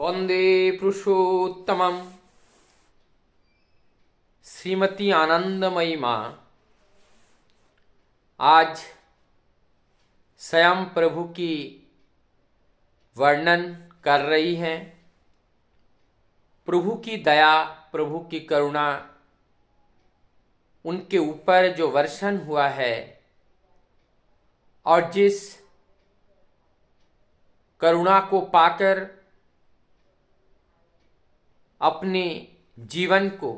वंदे पुरुषोत्तमं श्रीमती आनंदमयी माँ आज स्वयं प्रभु की वर्णन कर रही हैं। प्रभु की दया, प्रभु की करुणा उनके ऊपर जो वर्षण हुआ है और जिस करुणा को पाकर अपने जीवन को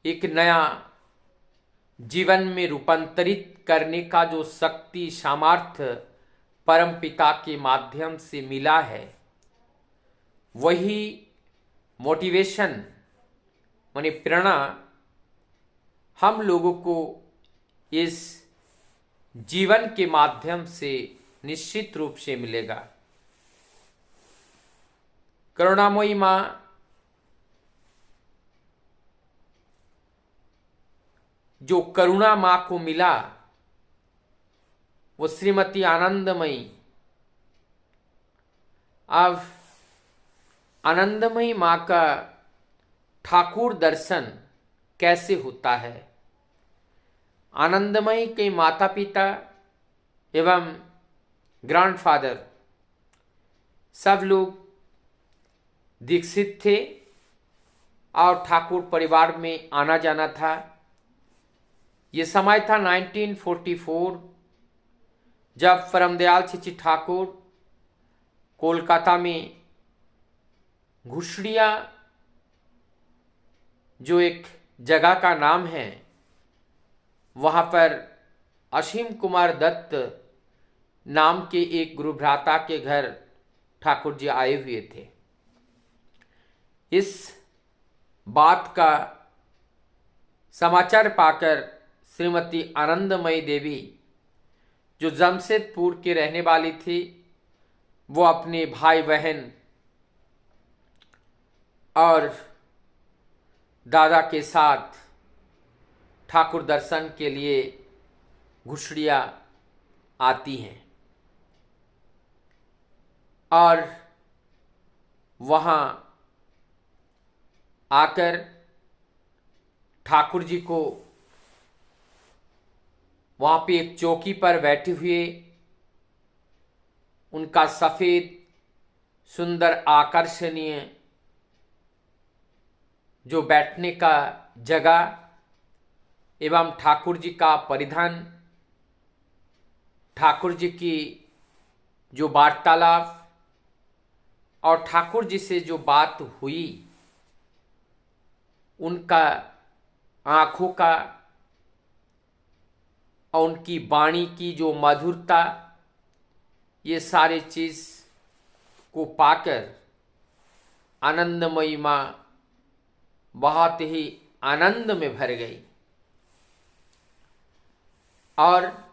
एक नया जीवन में रूपांतरित करने का जो शक्ति सामर्थ्य परम पिता के माध्यम से मिला है, वही मोटिवेशन माने प्रेरणा हम लोगों को इस जीवन के माध्यम से निश्चित रूप से मिलेगा। करुणामयी माँ जो करुणा माँ को मिला वो श्रीमती आनंदमयी। अब आनंदमयी माँ का ठाकुर दर्शन कैसे होता है? आनंदमयी के माता पिता एवं ग्रैंडफादर सब लोग दीक्षित थे और ठाकुर परिवार में आना जाना था। ये समय था 1944, जब परमदयाल छिछि ठाकुर कोलकाता में घुसड़िया जो एक जगह का नाम है, वहाँ पर असीम कुमार दत्त नाम के एक गुरु भ्राता के घर ठाकुर जी आए हुए थे। इस बात का समाचार पाकर श्रीमती आनंदमयी देवी जो जमशेदपुर के रहने वाली थी, वो अपने भाई बहन और दादा के साथ ठाकुर दर्शन के लिए घुसड़िया आती हैं और वहाँ आकर ठाकुर जी को वहाँ पे एक चौकी पर बैठे हुए उनका सफ़ेद सुंदर आकर्षणीय जो बैठने का जगह एवं ठाकुर जी का परिधान, ठाकुर जी की जो वार्तालाप और ठाकुर जी से जो बात हुई, उनका आँखों का और उनकी वाणी की जो मधुरता, ये सारे चीज़ को पाकर आनंदमयी माँ बहुत ही आनंद में भर गई। और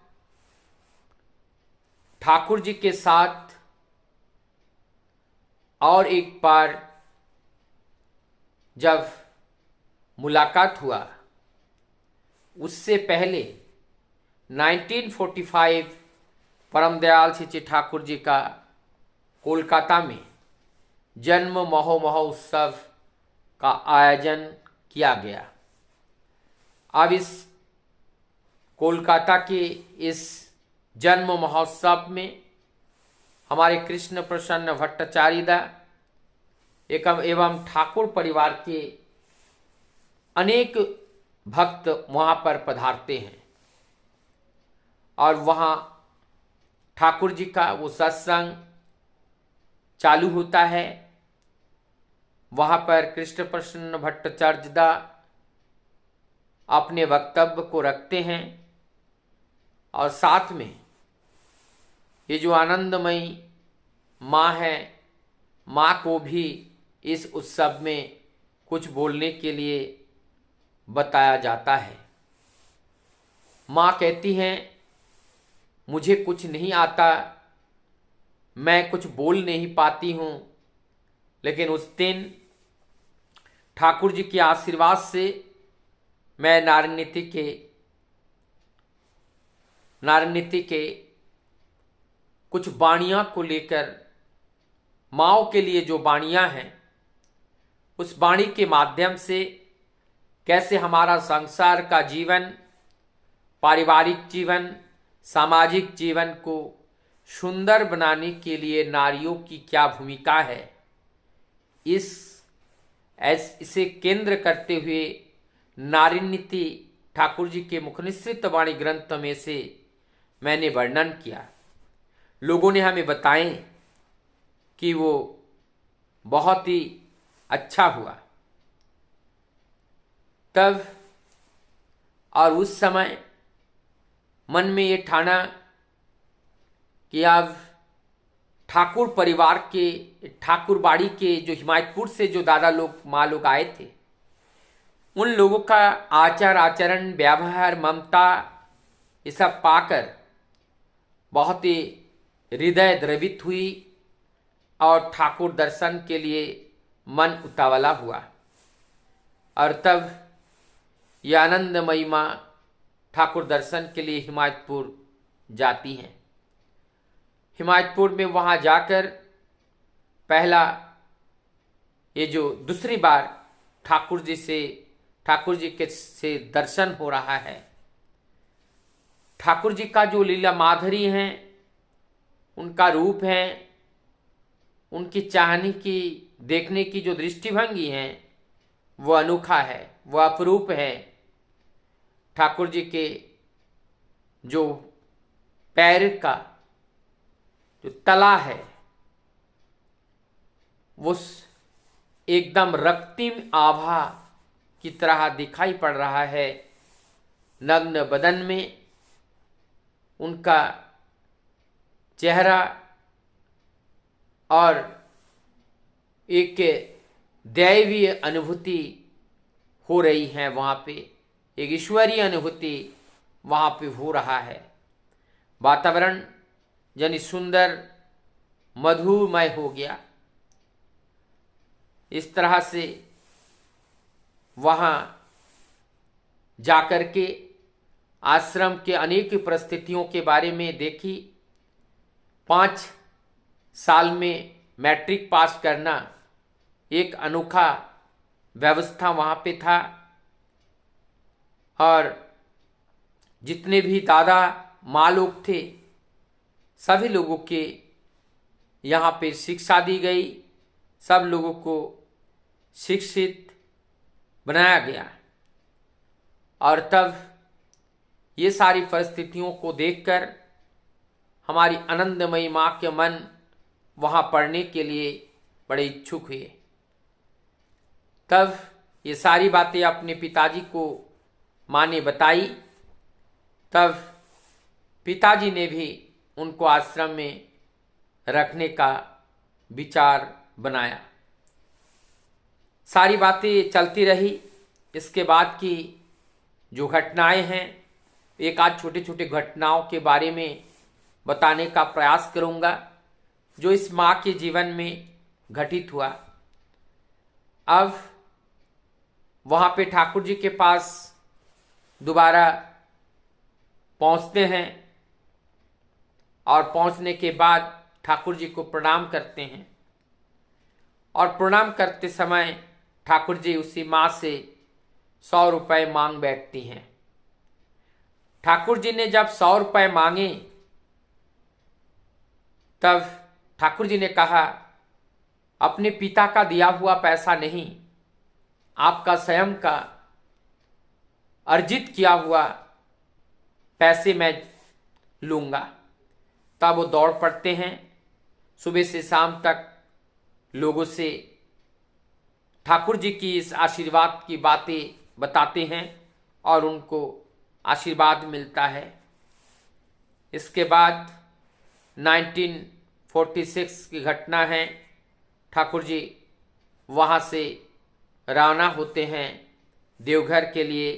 ठाकुर जी के साथ और एक बार जब मुलाकात हुआ, उससे पहले 1945 परमदयाल छिछि ठाकुर जी का कोलकाता में जन्म महोत्सव का आयोजन किया गया। अब इस कोलकाता के इस जन्म महोत्सव में हमारे कृष्ण प्रसन्न भट्टाचार्य एवं ठाकुर परिवार के अनेक भक्त वहाँ पर पधारते हैं और वहाँ ठाकुर जी का वो सत्संग चालू होता है। वहाँ पर कृष्ण प्रसन्न भट्टाचार्य अपने वक्तव्य को रखते हैं और साथ में ये जो आनंदमयी माँ है, माँ को भी इस उत्सव में कुछ बोलने के लिए बताया जाता है। माँ कहती हैं, मुझे कुछ नहीं आता, मैं कुछ बोल नहीं पाती हूँ, लेकिन उस दिन ठाकुर जी के आशीर्वाद से मैं नारायण नीति के कुछ वाणियाँ को लेकर माँओं के लिए जो वाणियाँ हैं, उस वाणी के माध्यम से कैसे हमारा संसार का जीवन, पारिवारिक जीवन, सामाजिक जीवन को सुंदर बनाने के लिए नारियों की क्या भूमिका है, इसे केंद्र करते हुए नारी नीति ठाकुर जी के मुखनिसृत वाणी ग्रंथ में से मैंने वर्णन किया। लोगों ने हमें बताएं कि वो बहुत ही अच्छा हुआ। तब और उस समय मन में ये ठाना कि अब ठाकुर परिवार के, ठाकुर बाड़ी के जो हिमायतपुर से जो दादा लोग माँ लोग आए थे, उन लोगों का आचार आचरण, व्यवहार, ममता, ये सब पाकर बहुत ही हृदय द्रवित हुई और ठाकुर दर्शन के लिए मन उतावला हुआ। और तब ये आनंदमयी माँ ठाकुर दर्शन के लिए हिमायतपुर जाती हैं। हिमायतपुर में वहाँ जाकर पहला ये जो दूसरी बार ठाकुर जी से दर्शन हो रहा है। ठाकुर जी का जो लीला माधुरी है, उनका रूप है, उनकी चाहने की, देखने की जो दृष्टिभंगी है, वो अनोखा है, वो अपरूप है। ठाकुर जी के जो पैर का जो तला है, वो एकदम रक्तिम आभा की तरह दिखाई पड़ रहा है। नग्न बदन में उनका चेहरा और एक दैवीय अनुभूति हो रही है वहाँ पे, एक ईश्वरीय अनुभूति वहाँ पे हो रहा है। वातावरण यानी सुंदर मधुमय हो गया। इस तरह से वहाँ जाकर के आश्रम के अनेक परिस्थितियों के बारे में देखी। 5 साल में मैट्रिक पास करना एक अनोखा व्यवस्था वहाँ पे था। और जितने भी दादा माँ लोग थे, सभी लोगों के यहाँ पे शिक्षा दी गई, सब लोगों को शिक्षित बनाया गया। और तब ये सारी परिस्थितियों को देखकर हमारी आनंदमयी माँ के मन वहाँ पढ़ने के लिए बड़े इच्छुक हुए। तब ये सारी बातें अपने पिताजी को माँ ने बताई। तब पिताजी ने भी उनको आश्रम में रखने का विचार बनाया। सारी बातें चलती रही। इसके बाद की जो घटनाएं हैं, एक आध छोटे छोटे घटनाओं के बारे में बताने का प्रयास करूंगा जो इस माँ के जीवन में घटित हुआ। अब वहाँ पे ठाकुर जी के पास दोबारा पहुँचते हैं और पहुँचने के बाद ठाकुर जी को प्रणाम करते हैं। और प्रणाम करते समय ठाकुर जी उसी माँ से 100 रुपये मांग बैठती हैं। ठाकुर जी ने जब 100 रुपये मांगे, तब ठाकुर जी ने कहा, अपने पिता का दिया हुआ पैसा नहीं, आपका स्वयं का अर्जित किया हुआ पैसे मैं लूँगा। तब वो दौड़ पड़ते हैं। सुबह से शाम तक लोगों से ठाकुर जी की इस आशीर्वाद की बातें बताते हैं और उनको आशीर्वाद मिलता है। इसके बाद 1946 की घटना है। ठाकुर जी वहाँ से रवाना होते हैं देवघर के लिए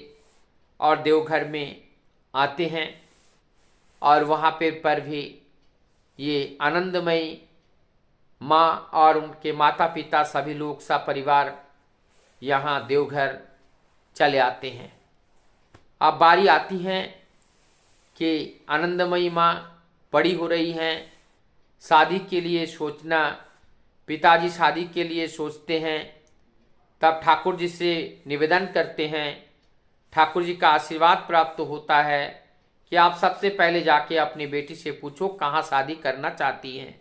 और देवघर में आते हैं। और वहाँ पर भी ये आनंदमयी माँ और उनके माता पिता सभी लोग सपरिवार यहाँ देवघर चले आते हैं। अब बारी आती है कि आनंदमयी माँ बड़ी हो रही हैं, शादी के लिए सोचना पिताजी शादी के लिए सोचते हैं, तब ठाकुर जी से निवेदन करते हैं। ठाकुर जी का आशीर्वाद प्राप्त होता है कि आप सबसे पहले जाके अपनी बेटी से पूछो कहाँ शादी करना चाहती हैं।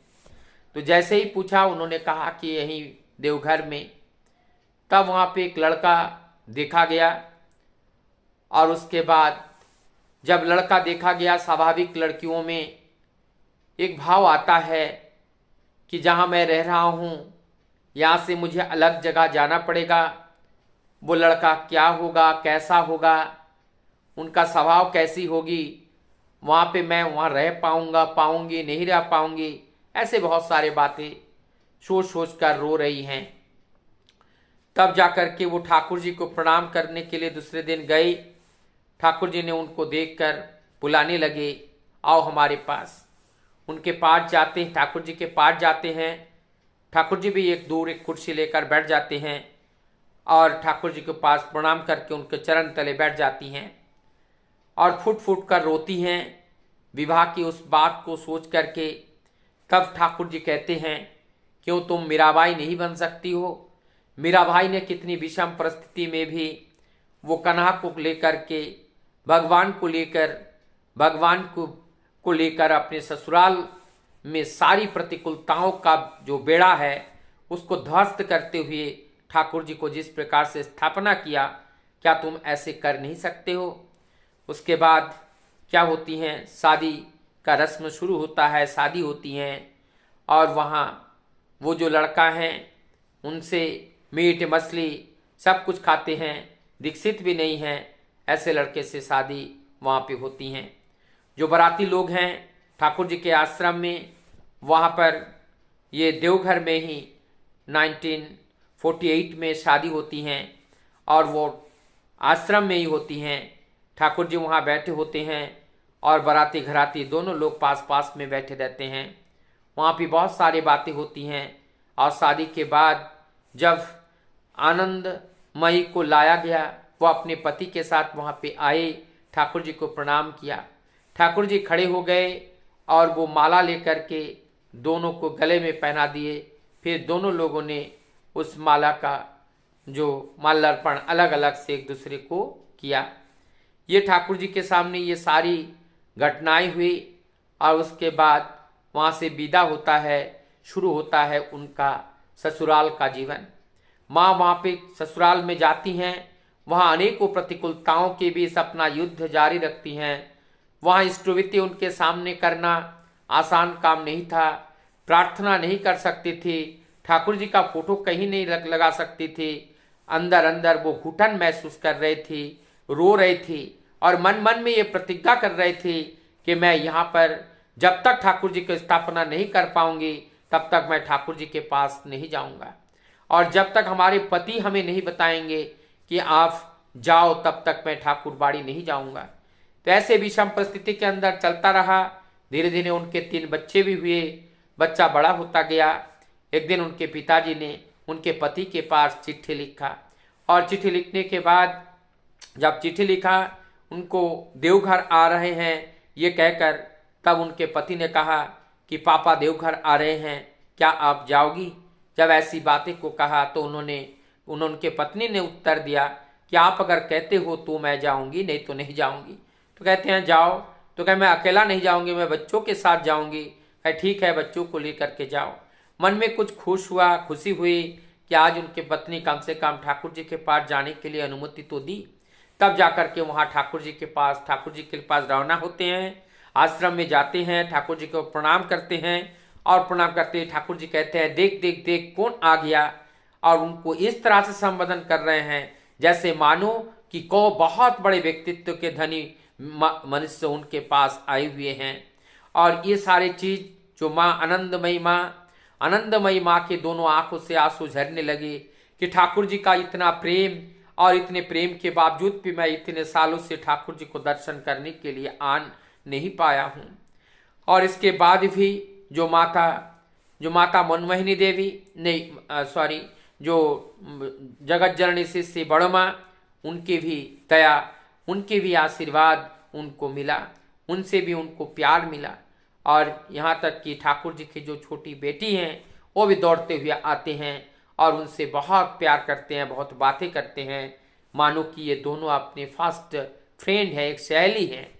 तो जैसे ही पूछा, उन्होंने कहा कि यहीं देवघर में। तब वहाँ पे एक लड़का देखा गया, और उसके बाद जब लड़का देखा गया, स्वाभाविक लड़कियों में एक भाव आता है कि जहाँ मैं रह रहा हूँ यहाँ से मुझे अलग जगह जाना पड़ेगा। वो लड़का क्या होगा, कैसा होगा, उनका स्वभाव कैसी होगी, वहाँ पे मैं वहाँ रह पाऊँगी नहीं रह पाऊँगी, ऐसे बहुत सारे बातें सोच सोच कर रो रही हैं। तब जाकर के वो ठाकुर जी को प्रणाम करने के लिए दूसरे दिन गई। ठाकुर जी ने उनको देखकर बुलाने लगे, आओ हमारे पास। उनके पास जाते हैं, ठाकुर जी के पास जाते हैं। ठाकुर जी भी एक दूर एक कुर्सी लेकर बैठ जाते हैं और ठाकुर जी के पास प्रणाम करके उनके चरण तले बैठ जाती हैं और फुट फुट कर रोती हैं विवाह की उस बात को सोच करके। तब ठाकुर जी कहते हैं, क्यों तुम मीराबाई नहीं बन सकती हो? मीराबाई ने कितनी विषम परिस्थिति में भी वो कन्हा को लेकर के भगवान को लेकर अपने ससुराल में सारी प्रतिकूलताओं का जो बेड़ा है उसको ध्वस्त करते हुए ठाकुर जी को जिस प्रकार से स्थापना किया, क्या तुम ऐसे कर नहीं सकते हो? उसके बाद क्या होती हैं, शादी का रस्म शुरू होता है, शादी होती हैं और वहाँ वो जो लड़का हैं उनसे मीट मछली सब कुछ खाते हैं, दीक्षित भी नहीं हैं, ऐसे लड़के से शादी वहाँ पे होती हैं। जो बाराती लोग हैं ठाकुर जी के आश्रम में, वहाँ पर ये देवघर में ही 1948 में शादी होती हैं और वो आश्रम में ही होती हैं। ठाकुर जी वहाँ बैठे होते हैं और बाराती घराती दोनों लोग पास पास में बैठे रहते हैं। वहाँ भी बहुत सारी बातें होती हैं और शादी के बाद जब आनंदमयी को लाया गया, वो अपने पति के साथ वहाँ पे आए, ठाकुर जी को प्रणाम किया। ठाकुर जी खड़े हो गए और वो माला लेकर के दोनों को गले में पहना दिए। फिर दोनों लोगों ने उस माला का जो माल्यार्पण अलग अलग से एक दूसरे को किया। ये ठाकुर जी के सामने ये सारी घटनाएं हुई और उसके बाद वहाँ से विदा होता है, शुरू होता है उनका ससुराल का जीवन। माँ वहाँ पे ससुराल में जाती हैं, वहाँ अनेकों प्रतिकूलताओं के बीच अपना युद्ध जारी रखती हैं। वहाँ इष्टवित्ति उनके सामने करना आसान काम नहीं था, प्रार्थना नहीं कर सकती थी, ठाकुर जी का फोटो कहीं नहीं लगा सकती थी। अंदर अंदर वो घुटन महसूस कर रही थी, रो रही थी और मन मन में ये प्रतिज्ञा कर रही थी कि मैं यहाँ पर जब तक ठाकुर जी की स्थापना नहीं कर पाऊंगी तब तक मैं ठाकुर जी के पास नहीं जाऊंगा, और जब तक हमारे पति हमें नहीं बताएंगे कि आप जाओ तब तक मैं ठाकुर बाड़ी नहीं जाऊंगा। तो ऐसे विषम परिस्थिति के अंदर चलता रहा। धीरे धीरे उनके 3 बच्चे भी हुए, बच्चा बड़ा होता गया। एक दिन उनके पिताजी ने उनके पति के पास चिट्ठी लिखा और चिट्ठी लिखने के बाद जब चिट्ठी लिखा उनको देवघर आ रहे हैं ये कहकर, तब उनके पति ने कहा कि पापा देवघर आ रहे हैं, क्या आप जाओगी? जब ऐसी बातें को कहा तो उनके पत्नी ने उत्तर दिया कि आप अगर कहते हो तो मैं जाऊंगी, नहीं तो नहीं जाऊंगी। तो कहते हैं जाओ। तो कहे मैं अकेला नहीं जाऊंगी, मैं बच्चों के साथ जाऊंगी। कहे ठीक है, बच्चों को लेकर के जाओ। मन में कुछ खुशी हुई कि आज उनके पत्नी कम से कम ठाकुर जी के पास जाने के लिए अनुमति तो दी। तब जाकर के वहाँ ठाकुर जी के पास रवाना होते हैं, आश्रम में जाते हैं, ठाकुर जी को प्रणाम करते हैं और प्रणाम करते ही ठाकुर जी कहते हैं देख देख देख कौन आ गया, और उनको इस तरह से संबोधन कर रहे हैं जैसे मानो कि को बहुत बड़े व्यक्तित्व के धनी मनुष्य उनके पास आए हुए हैं। और ये सारी चीज जो आनंदमयी माँ के दोनों आंखों से आंसू झरने लगे कि ठाकुर जी का इतना प्रेम, और इतने प्रेम के बावजूद भी मैं इतने सालों से ठाकुर जी को दर्शन करने के लिए आ नहीं पाया हूँ। और इसके बाद भी जो माता मनमोहिनी देवी जो जगत जननी श्री बड़ो माँ, उनकी भी दया, उनके भी आशीर्वाद उनको मिला, उनसे भी उनको प्यार मिला। और यहाँ तक कि ठाकुर जी की जो छोटी बेटी हैं वो भी दौड़ते हुए आते हैं और उनसे बहुत प्यार करते हैं, बहुत बातें करते हैं, मानो कि ये दोनों अपने फास्ट फ्रेंड है, एक सहेली है।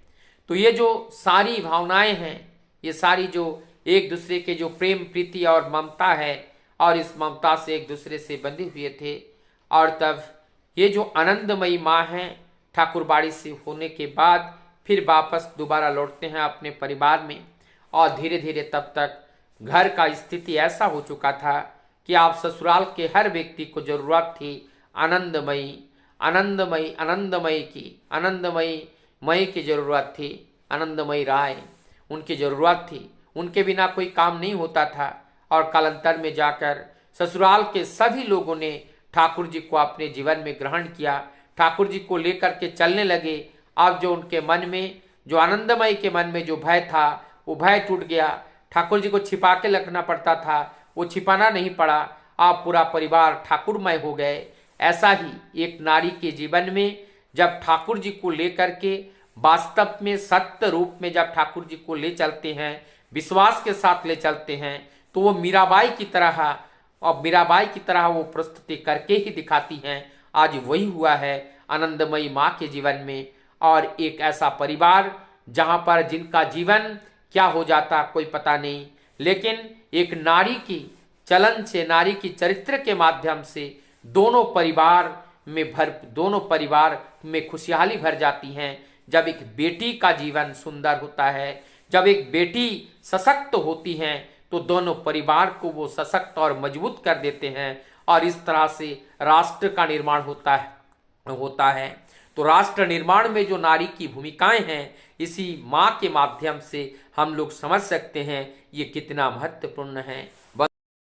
तो ये जो सारी भावनाएं हैं, ये सारी जो एक दूसरे के जो प्रेम प्रीति और ममता है, और इस ममता से एक दूसरे से बंधे हुए थे। और तब ये जो आनंदमयी माँ हैं, ठाकुरबाड़ी से होने के बाद फिर वापस दोबारा लौटते हैं अपने परिवार में। और धीरे धीरे तब तक घर का स्थिति ऐसा हो चुका था कि आप ससुराल के हर व्यक्ति को जरूरत थी आनंदमयी आनंदमयी आनंदमयी मई की जरूरत थी। आनंदमयी राय उनकी जरूरत थी, उनके बिना कोई काम नहीं होता था। और कालांतर में जाकर ससुराल के सभी लोगों ने ठाकुर जी को अपने जीवन में ग्रहण किया, ठाकुर जी को लेकर के चलने लगे। अब जो उनके मन में, जो आनंदमयी के मन में जो भय था, वो भय टूट गया। ठाकुर जी को छिपा के रखना पड़ता था, वो छिपाना नहीं पड़ा। आप पूरा परिवार ठाकुरमय हो गए। ऐसा ही एक नारी के जीवन में जब ठाकुर जी को लेकर के वास्तव में सत्य रूप में जब ठाकुर जी को ले चलते हैं, विश्वास के साथ ले चलते हैं, तो वो मीराबाई की तरह, और मीराबाई की तरह वो प्रस्तुति करके ही दिखाती हैं। आज वही हुआ है आनंदमयी माँ के जीवन में। और एक ऐसा परिवार जहाँ पर जिनका जीवन क्या हो जाता कोई पता नहीं, लेकिन एक नारी की चलन से, नारी की चरित्र के माध्यम से दोनों परिवार में खुशहाली भर जाती हैं। जब एक बेटी का जीवन सुंदर होता है, जब एक बेटी सशक्त होती है, तो दोनों परिवार को वो सशक्त और मजबूत कर देते हैं। और इस तरह से राष्ट्र का निर्माण होता है। तो राष्ट्र निर्माण में जो नारी की भूमिकाएं हैं, इसी माँ के माध्यम से हम लोग समझ सकते हैं ये कितना महत्वपूर्ण है।